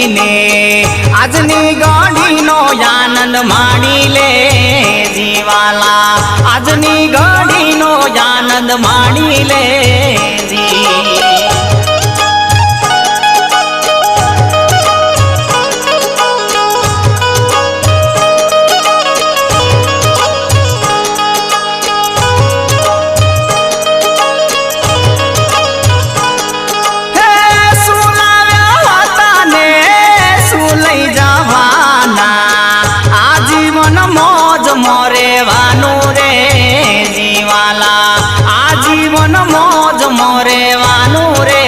ને આજની ઘડીનો આનંદ માણી લે જીવાલા આજની ઘડીનો આનંદ માણી લે જી મોરેવાનું રે જીવાલા આજીવન મોજ મોરેવાનું રે